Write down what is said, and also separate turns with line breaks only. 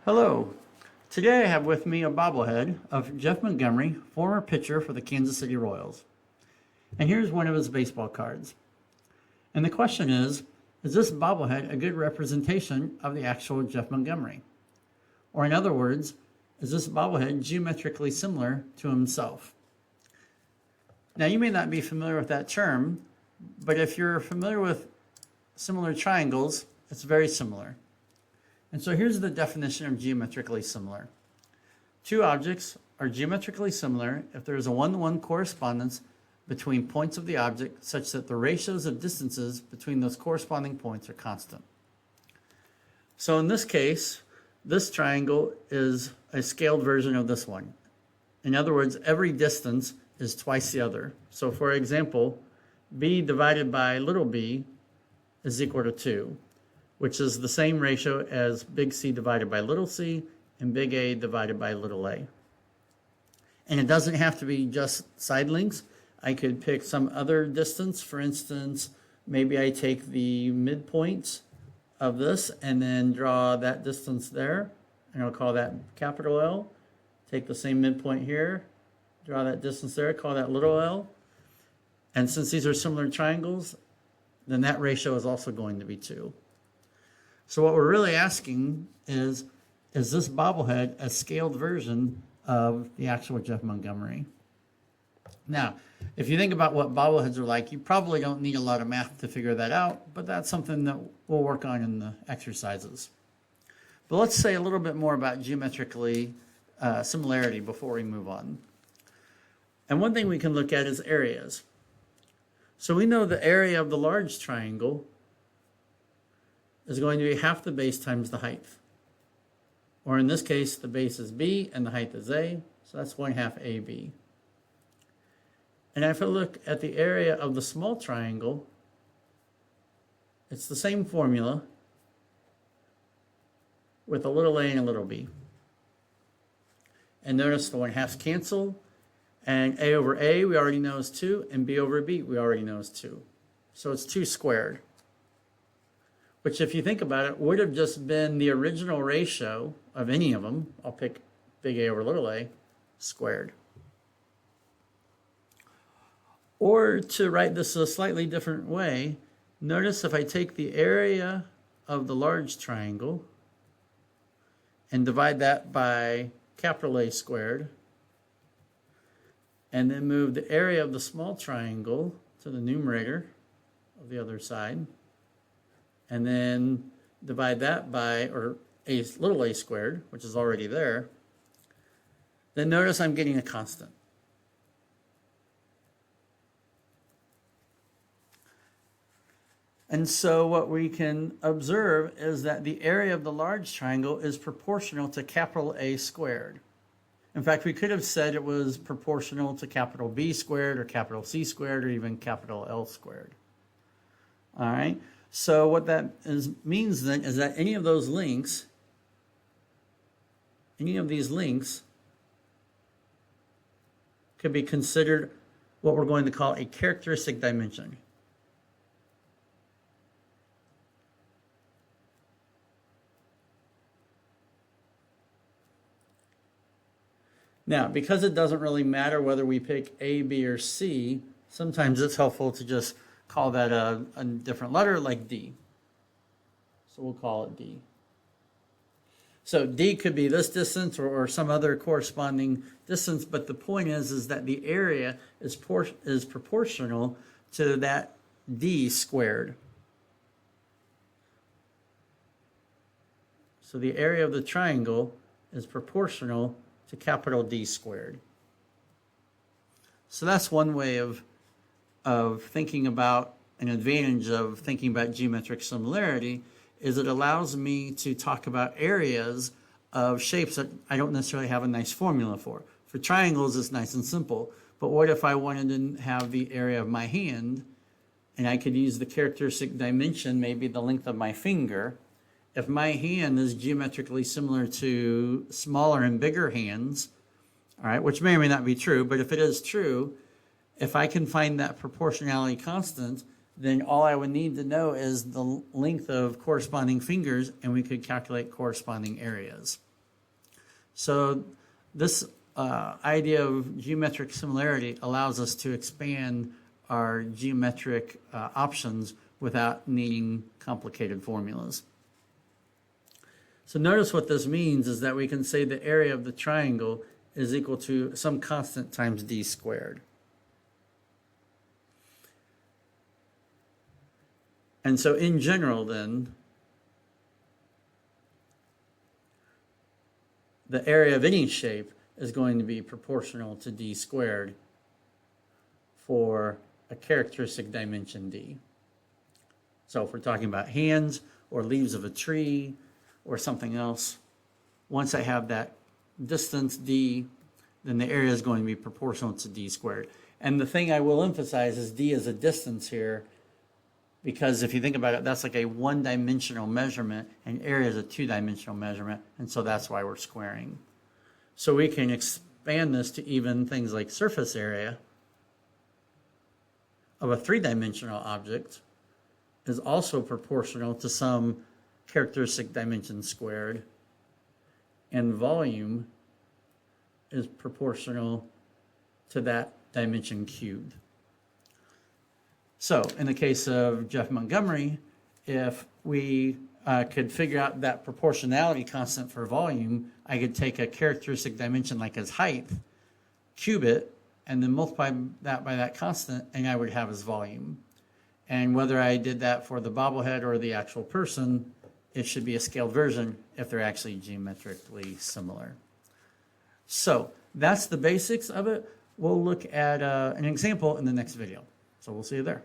Hello. Today I have with me a bobblehead of Jeff Montgomery, former pitcher for the Kansas City Royals. And here's one of his baseball cards. And the question is this bobblehead a good representation of the actual Jeff Montgomery? Or in other words, is this bobblehead geometrically similar to himself? Now you may not be familiar with that term, but if you're familiar with similar triangles, it's very similar. And so here's the definition of geometrically similar. Two objects are geometrically similar if there is a one-to-one correspondence between points of the object such that the ratios of distances between those corresponding points are constant. So in this case, this triangle is a scaled version of this one. In other words, every distance is twice the other. So for example, b divided by little b is equal to 2, which is the same ratio as big C divided by little c and big A divided by little a. And it doesn't have to be just side lengths. I could pick some other distance. For instance, maybe I take the midpoint of this and then draw that distance there, and I'll call that capital L. Take the same midpoint here, draw that distance there, call that little l. And since these are similar triangles, then that ratio is also going to be 2. So what we're really asking is this bobblehead a scaled version of the actual Jeff Montgomery? Now, if you think about what bobbleheads are like, you probably don't need a lot of math to figure that out, but that's something that we'll work on in the exercises. But let's say a little bit more about geometrically similarity before we move on. And one thing we can look at is areas. So we know the area of the large triangle is going to be half the base times the height. Or in this case, the base is b and the height is a, so that's 1/2 ab. And if I look at the area of the small triangle, it's the same formula with a little a and a little b. And notice the 1/2s cancel, and a over a we already know is 2, and b over b we already know is 2. So it's 2 squared. Which, if you think about it, would have just been the original ratio of any of them. I'll pick big A over little a, squared. Or to write this a slightly different way, notice if I take the area of the large triangle and divide that by capital A squared, and then move the area of the small triangle to the numerator of the other side, and then divide that by, or a little a squared, which is already there, then notice I'm getting a constant. And so what we can observe is that the area of the large triangle is proportional to capital A squared. In fact, we could have said it was proportional to capital B squared or capital C squared or even capital L squared. All right. So what that means then is that any of these links could be considered what we're going to call a characteristic dimension. Now, because it doesn't really matter whether we pick A, B, or C, sometimes it's helpful to just call that a different letter, like D. So we'll call it D. So D could be this distance or some other corresponding distance, but the point is that the area is proportional to that D squared. So the area of the triangle is proportional to capital D squared. So that's one way of thinking about an advantage of thinking about geometric similarity, is it allows me to talk about areas of shapes that I don't necessarily have a nice formula for. For triangles, it's nice and simple. But what if I wanted to have the area of my hand, and I could use the characteristic dimension, maybe the length of my finger. If my hand is geometrically similar to smaller and bigger hands, all right, which may or may not be true, but if it is true, if I can find that proportionality constant, then all I would need to know is the length of corresponding fingers, and we could calculate corresponding areas. So this idea of geometric similarity allows us to expand our geometric options without needing complicated formulas. So notice what this means is that we can say the area of the triangle is equal to some constant times d squared. And so in general then, the area of any shape is going to be proportional to d squared for a characteristic dimension d. So if we're talking about hands or leaves of a tree or something else, once I have that distance d, then the area is going to be proportional to d squared. And the thing I will emphasize is d is a distance here, because if you think about it, that's like a one-dimensional measurement, and area is a two-dimensional measurement, and so that's why we're squaring. So we can expand this to even things like surface area of a three-dimensional object is also proportional to some characteristic dimension squared, and volume is proportional to that dimension cubed. So in the case of Jeff Montgomery, if we could figure out that proportionality constant for volume, I could take a characteristic dimension like his height, cube it, and then multiply that by that constant, and I would have his volume. And whether I did that for the bobblehead or the actual person, it should be a scaled version if they're actually geometrically similar. So that's the basics of it. We'll look at an example in the next video. So we'll see you there.